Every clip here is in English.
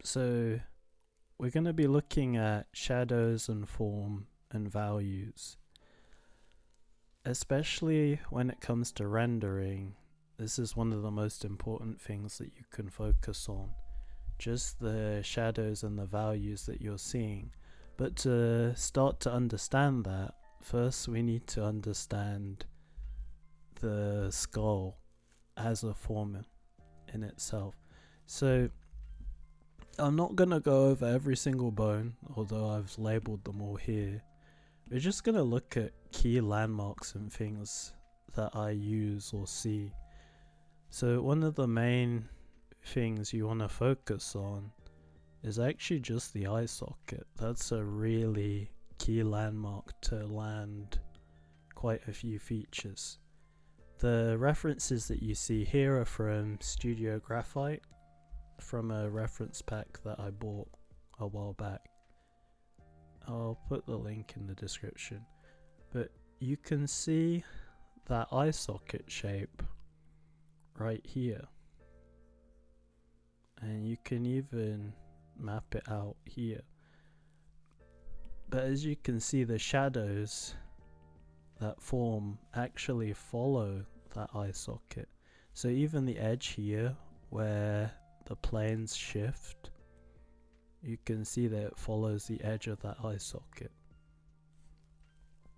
So we're going to be looking at shadows and form and values. Especially when it comes to rendering, this is one of the most important things that you can focus on. Just the shadows and the values that you're seeing. But to start to understand that, first we need to understand the skull as a form in itself. So I'm not going to go over every single bone, although I've labeled them all here. We're just going to look at key landmarks and things that I use or see. So one of the main things you want to focus on is actually just the eye socket. That's a really key landmark to land quite a few features. The references that you see here are from Studio Graphite, from a reference pack that I bought a while back. I'll put the link in the description. But you can see that eye socket shape right here. And you can even map it out here. But as you can see, the shadows that form actually follow that eye socket. So even the edge here where the planes shift, you can see that it follows the edge of that eye socket.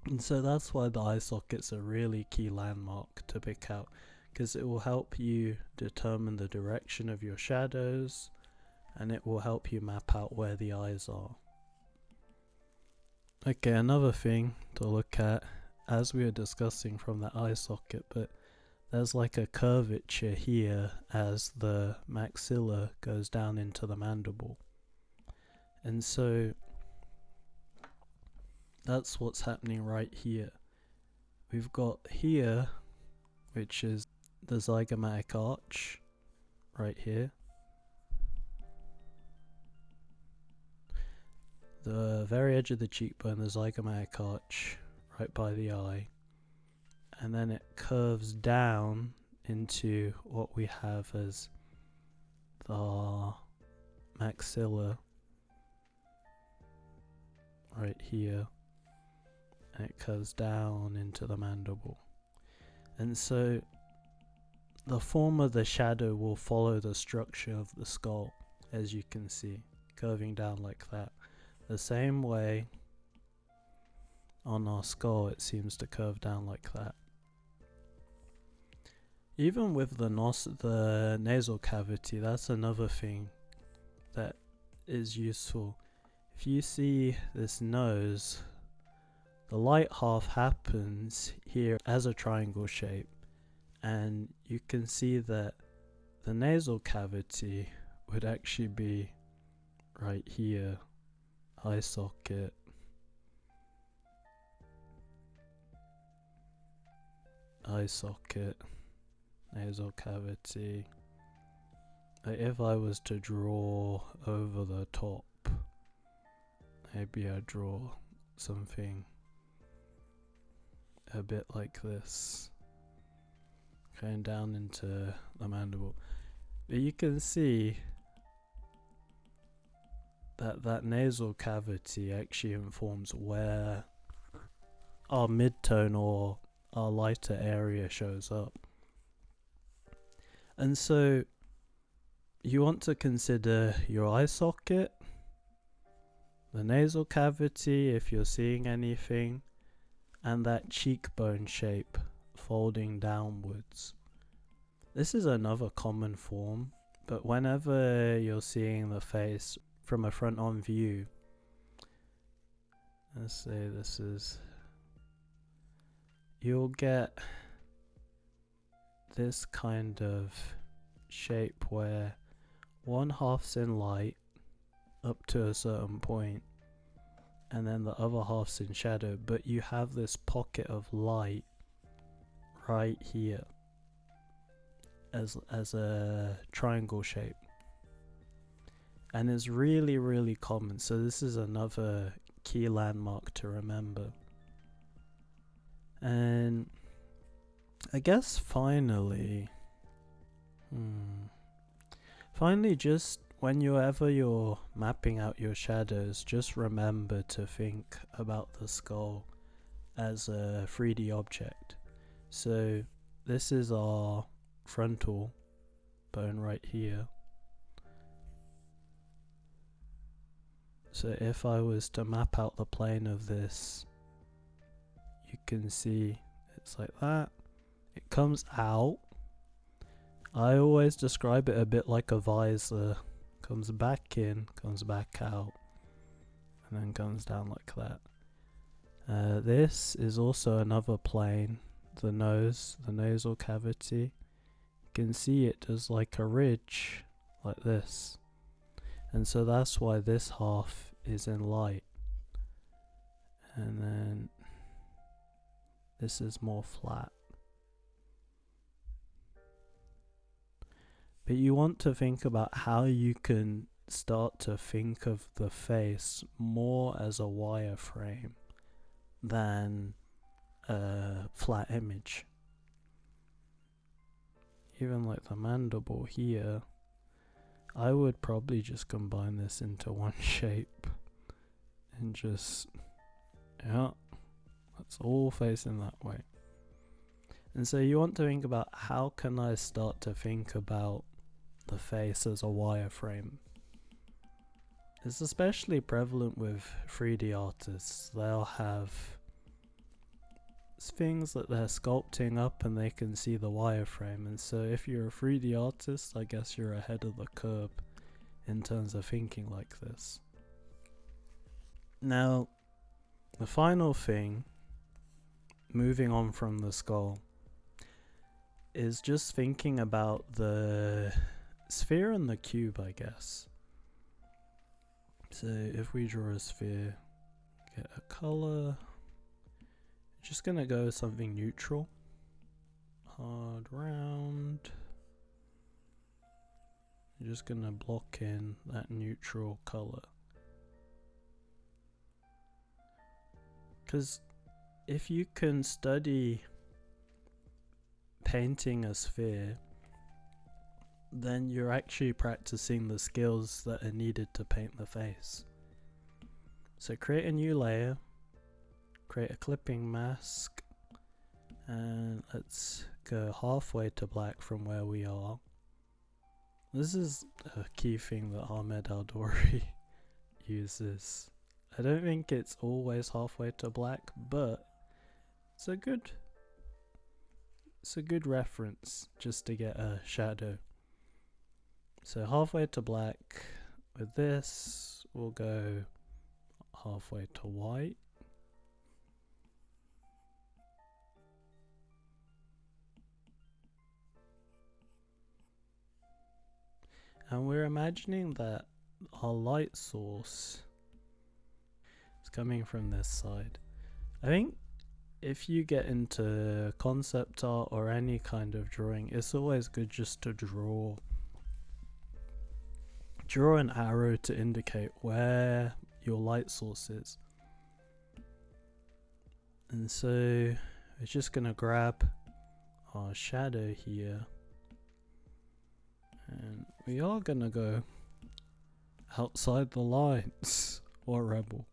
And so that's why the eye socket's a really key landmark to pick out, because it will help you determine the direction of your shadows, and it will help you map out where the eyes are. Okay, another thing to look at, as we were discussing from that eye socket, but there's like a curvature here as the maxilla goes down into the mandible. And so that's what's happening right here. We've got here, which is the zygomatic arch right here. The very edge of the cheekbone, the zygomatic arch right by the eye. And then it curves down into what we have as the maxilla right here, and it curves down into the mandible. And so the form of the shadow will follow the structure of the skull, as you can see, curving down like that. The same way on our skull it seems to curve down like that. Even with the nasal cavity, that's another thing that is useful. If you see this nose, the light half happens here as a triangle shape, and you can see that the nasal cavity would actually be right here, eye socket, eye socket, nasal cavity. If I was to draw over the top, maybe I'd draw something a bit like this, going down into the mandible. But you can see that that nasal cavity actually informs where our midtone or our lighter area shows up. And so you want to consider your eye socket, the nasal cavity if you're seeing anything, and that cheekbone shape folding downwards. This is another common form, but whenever you're seeing the face from a front-on view, let's say this is, you'll get this kind of shape where one half's in light up to a certain point, and then the other half's in shadow, but you have this pocket of light right here as a triangle shape, and it's really common. So this is another key landmark to remember. And I guess finally just whenever you're mapping out your shadows, just remember to think about the skull as a 3D object. So this is our frontal bone right here. So if I was to map out the plane of this, you can see it's like that. It comes out. I always describe it a bit like a visor. Comes back in, comes back out, and then comes down like that. This is also another plane, the nose, the nasal cavity. You can see it does like a ridge, like this. And so that's why this half is in light. And then this is more flat. But you want to think about how you can start to think of the face more as a wireframe than a flat image. Even like the mandible here, I would probably just combine this into one shape and just, yeah, that's all facing that way. And so you want to think about how can I start to think about the face as a wireframe. It's especially prevalent with 3D artists. They'll have things that they're sculpting up and they can see the wireframe, and so if you're a 3D artist, I guess you're ahead of the curve in terms of thinking like this. Now, the final thing, moving on from the skull, is just thinking about the sphere and the cube, I guess. So if we draw a sphere, get a color, just gonna go with something neutral, hard round. I'm just gonna block in that neutral color, because if you can study painting a sphere, then you're actually practicing the skills that are needed to paint the face. So create a new layer, create a clipping mask, and let's go halfway to black from where we are. This is a key thing that Ahmed Al-Dori uses. I don't think it's always halfway to black, but it's a good reference just to get a shadow. So halfway to black. With this, we'll go halfway to white. And we're imagining that our light source is coming from this side. I think if you get into concept art or any kind of drawing, it's always good just to draw an arrow to indicate where your light source is. And so we're just gonna grab our shadow here, and we are gonna go outside the lines, or rebel.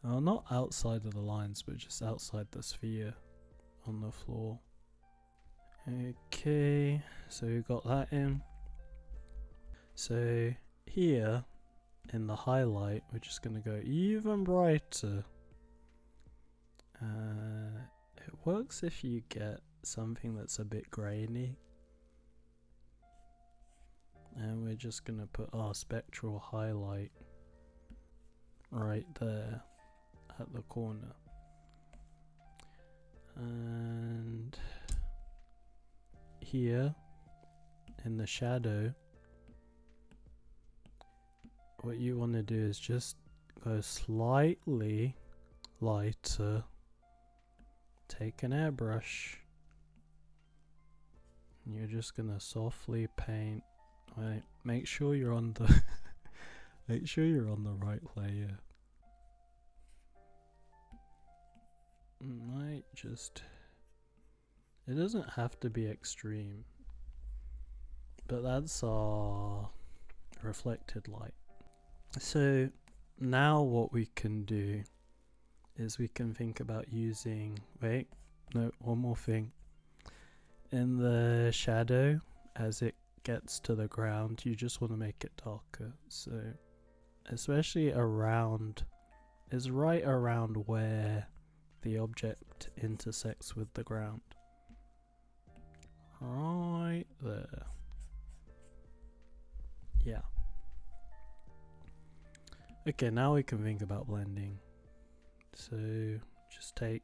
Not outside of the lines, but just outside the sphere on the floor. Okay, so we got that in. So here in the highlight, we're just gonna go even brighter. It works if you get something that's a bit grainy. And we're just gonna put our spectral highlight right there at the corner. And here in the shadow, what you want to do is just go slightly lighter, take an airbrush, and you're just gonna softly paint. Wait, make sure you're on the make sure you're on the right layer. Might just, it doesn't have to be extreme, but that's our reflected light. So now what we can do is we can think about using, one more thing. In the shadow, as it gets to the ground, you just want to make it darker. So especially around, is right around where the object intersects with the ground. Right there. Yeah. Okay, now we can think about blending. So just take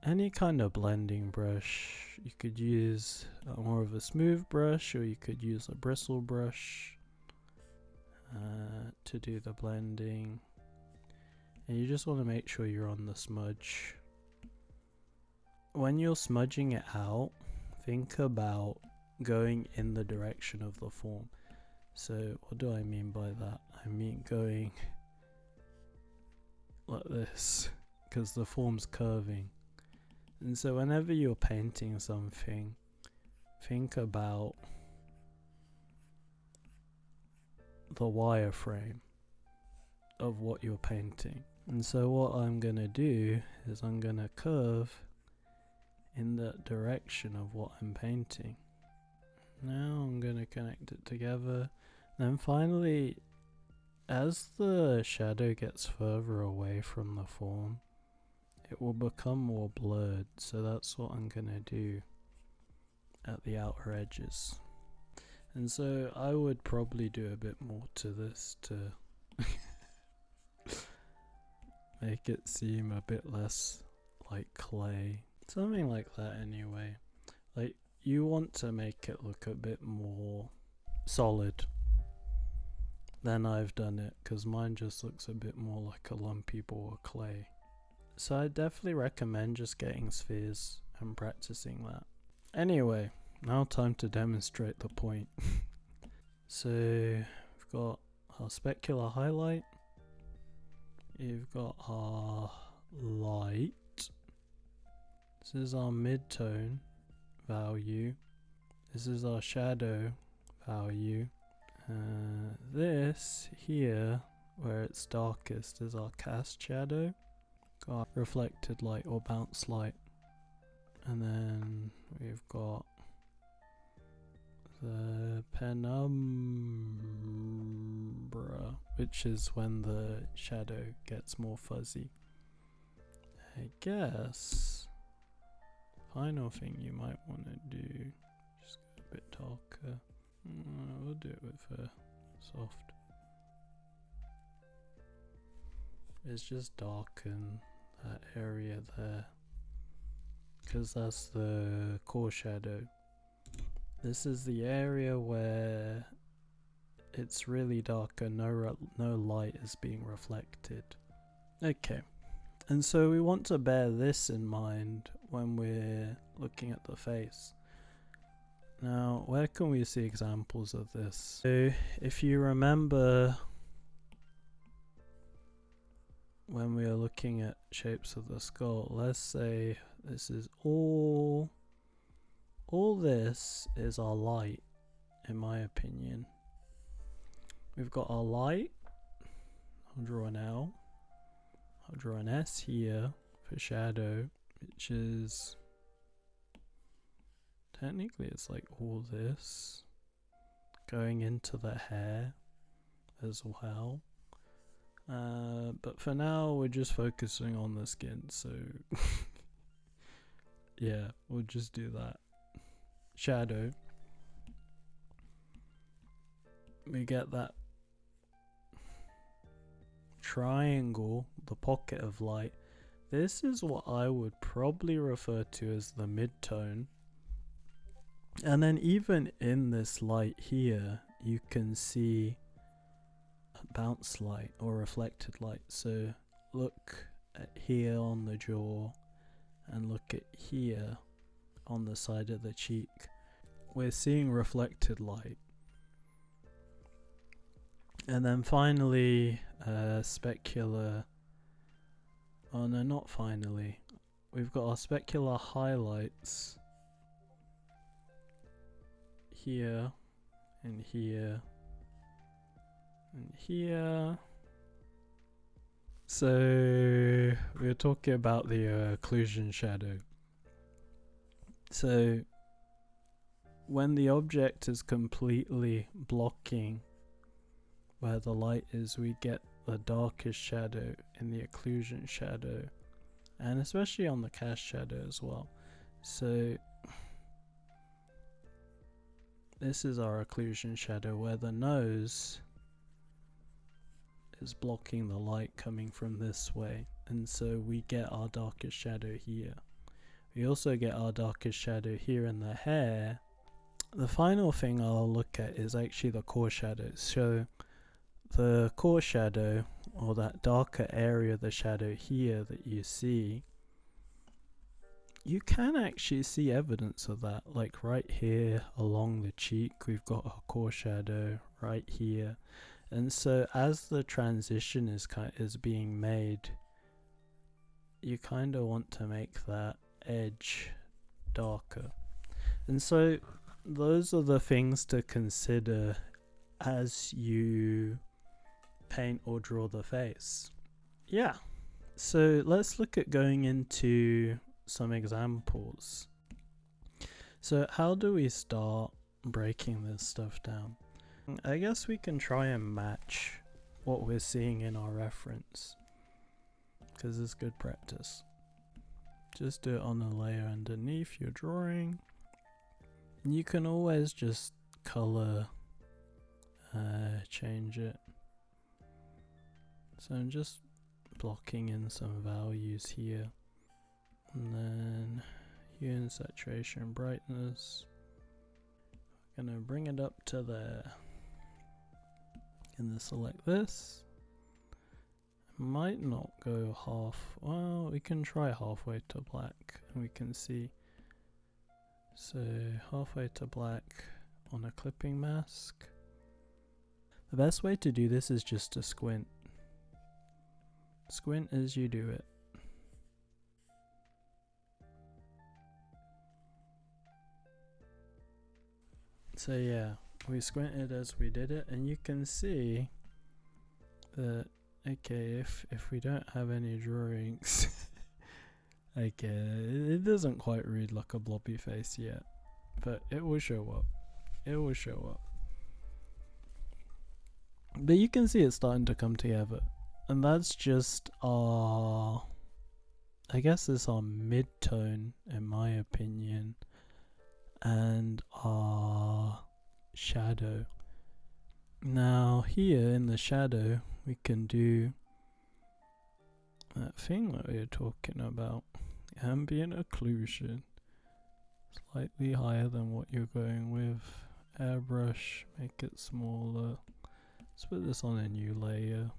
any kind of blending brush. You could use more of a smooth brush, or you could use a bristle brush to do the blending. And you just want to make sure you're on the smudge. When you're smudging it out, think about going in the direction of the form. So what do I mean by that? I mean going like this, because the form's curving. And so whenever you're painting something, think about the wireframe of what you're painting. And so what I'm going to do is I'm going to curve in that direction of what I'm painting. Now I'm going to connect it together. Then finally, as the shadow gets further away from the form, it will become more blurred. So that's what I'm going to do at the outer edges. And so I would probably do a bit more to this to make it seem a bit less like clay. Something like that anyway. Like, you want to make it look a bit more solid than I've done it, because mine just looks a bit more like a lumpy ball of clay. So I definitely recommend just getting spheres and practicing that. Anyway, now time to demonstrate the point. So we've got our specular highlight, you've got our light, this is our midtone value, this is our shadow value, this here where it's darkest is our cast shadow, got reflected light or bounce light, and then we've got the penumbra, which is when the shadow gets more fuzzy. I guess final thing you might want to do, just go a bit darker. We'll do it with soft. It's just darken that area there, because that's the core shadow. This is the area where it's really dark and no light is being reflected. Okay, and so we want to bear this in mind when we're looking at the face. Now, where can we see examples of this? So, if you remember when we are looking at shapes of the skull, let's say this is all this is our light, in my opinion. We've got our light. I'll draw an L. I'll draw an S here for shadow, which is technically it's like all this going into the hair as well. But for now we're just focusing on the skin, so yeah, we'll just do that. Shadow, we get that triangle, the pocket of light. This is what I would probably refer to as the midtone. And then even in this light here, you can see a bounce light or reflected light. So look at here on the jaw and look at here on the side of the cheek. We're seeing reflected light. And then finally, specular. Oh no, not finally. We've got our specular highlights here and here, and here. So we're talking about the occlusion shadow. So when the object is completely blocking where the light is, we get the darkest shadow in the occlusion shadow, and especially on the cast shadow as well. So this is our occlusion shadow, where the nose is blocking the light coming from this way, and so we get our darkest shadow here. We also get our darkest shadow here in the hair. The final thing I'll look at is actually the core shadows. So the core shadow, or that darker area of the shadow here that you see, you can actually see evidence of that, like right here along the cheek we've got a core shadow right here. And so as the transition is being made, you kind of want to make that edge darker. And so those are the things to consider as you paint or draw the face. Yeah, so let's look at going into some examples. So how do we start breaking this stuff down? I guess we can try and match what we're seeing in our reference, because it's good practice. Just do it on a layer underneath your drawing. You can always just color change it. So I'm just blocking in some values here, and then hue and saturation, brightness. I'm gonna bring it up to there. Gonna select this. Might not go half, well, we can try halfway to black and we can see. So halfway to black on a clipping mask. The best way to do this is just to squint. Squint as you do it. So yeah, we squinted as we did it, and you can see that, okay, if we don't have any drawings, okay, it doesn't quite read like a blobby face yet, but it will show up. It will show up. But you can see it's starting to come together, and that's just our, I guess it's our mid-tone in my opinion, and our shadow. Now here in the shadow we can do that thing that we were talking about, ambient occlusion, slightly higher than what you're going with. Airbrush, make it smaller. Let's put this on a new layer,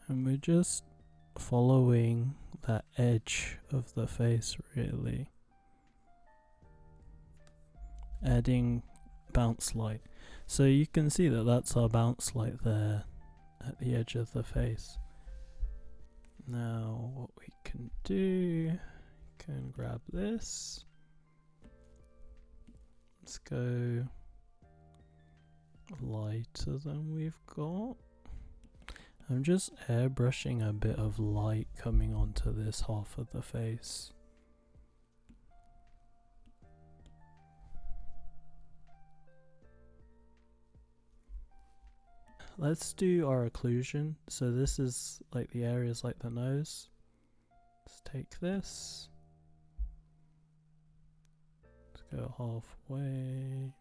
and we're just following that edge of the face, really adding bounce light. So you can see that that's our bounce light there at the edge of the face. Now what we can do, can grab this, let's go lighter than we've got. I'm just airbrushing a bit of light coming onto this half of the face. Let's do our occlusion. So this is like the areas like the nose. Let's take this. Let's go halfway,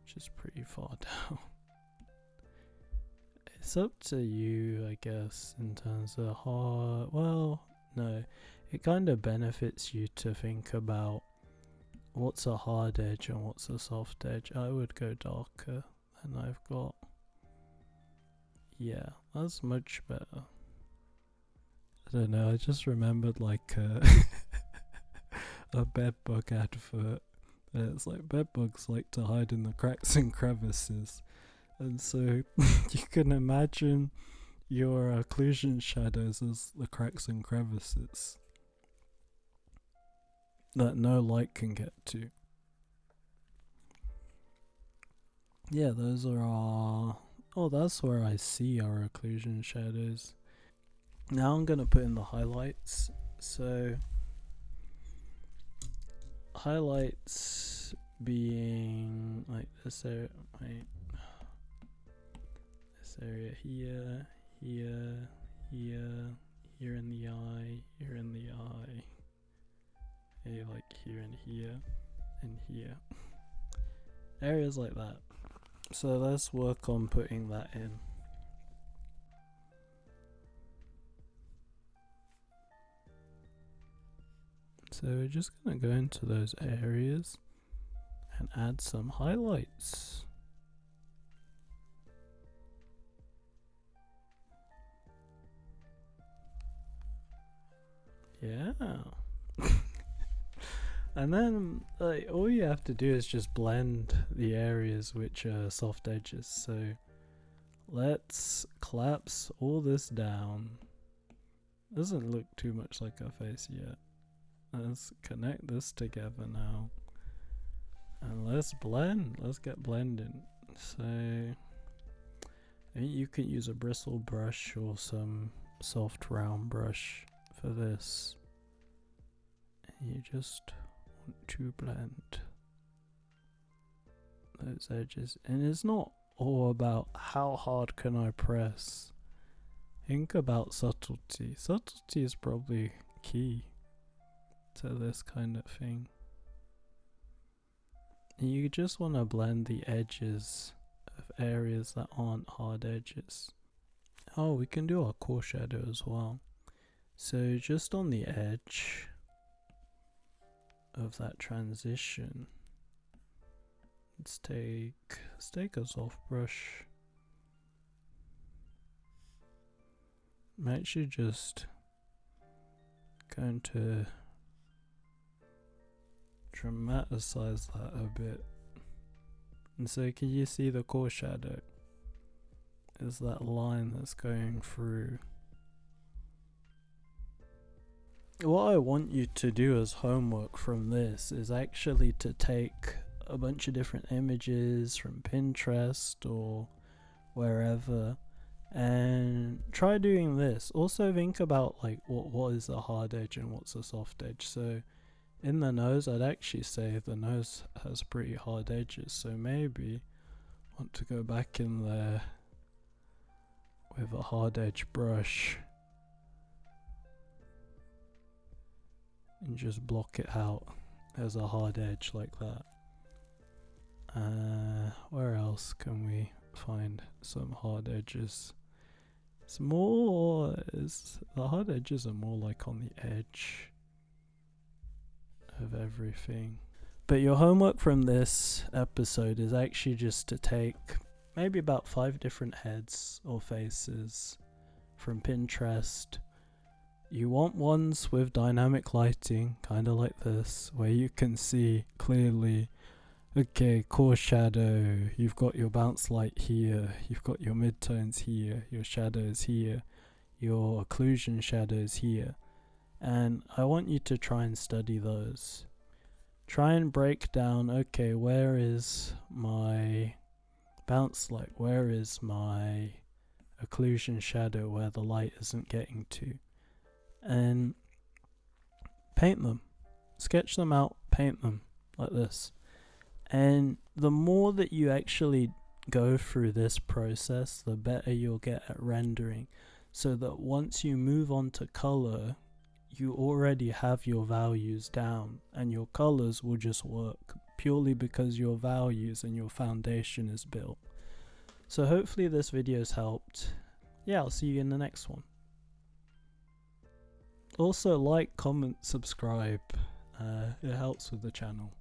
which is pretty far down. It's up to you, I guess, in terms of hard. Well, no, it kind of benefits you to think about what's a hard edge and what's a soft edge. I would go darker than I've got. Yeah, that's much better. I don't know, I just remembered like a bedbug advert. It's like bedbugs like to hide in the cracks and crevices. And so you can imagine your occlusion shadows as the cracks and crevices. that no light can get to. Yeah, those are our... Oh, that's where I see our occlusion shadows. Now I'm going to put in the highlights. So, highlights being like this area, this area here, here, here, here in the eye, here in the eye, okay, like here and here, and here. Areas like that. So let's work on putting that in. So we're just going to go into those areas and add some highlights. Yeah. And then all you have to do is just blend the areas which are soft edges. So let's collapse all this down. Doesn't look too much like our face yet. Let's connect this together now. And let's blend. Let's get blending. So I think you can use a bristle brush or some soft round brush for this. And you just want to blend those edges. And it's not all about how hard can I press. Think about subtlety. Subtlety is probably key to this kind of thing. You just want to blend the edges of areas that aren't hard edges. Oh, we can do our core shadow as well. So just on the edge of that transition, let's take a soft brush. I'm actually just going to dramatize that a bit. And so can you see the core shadow? Is that line that's going through. What I want you to do as homework from this is actually to take a bunch of different images from Pinterest or wherever and try doing this. Also think about like what is a hard edge and what's a soft edge. So in the nose, I'd actually say the nose has pretty hard edges, so maybe want to go back in there with a hard edge brush and just block it out as a hard edge like that. Where else can we find some hard edges? The hard edges are more like on the edge of everything. But your homework from this episode is actually just to take maybe about 5 different heads or faces from Pinterest. You want ones with dynamic lighting, kind of like this, where you can see clearly, okay, core shadow, you've got your bounce light here, you've got your midtones here, your shadows here, your occlusion shadows here. And I want you to try and study those. Try and break down, okay, where is my bounce light? Where is my occlusion shadow where the light isn't getting to? And paint them. Sketch them out, paint them like this. And the more that you actually go through this process, the better you'll get at rendering. So that once you move on to color, you already have your values down and your colors will just work purely because your values and your foundation is built. So hopefully this video's helped. Yeah, I'll see you in the next one. Also like, comment, subscribe. It helps with the channel.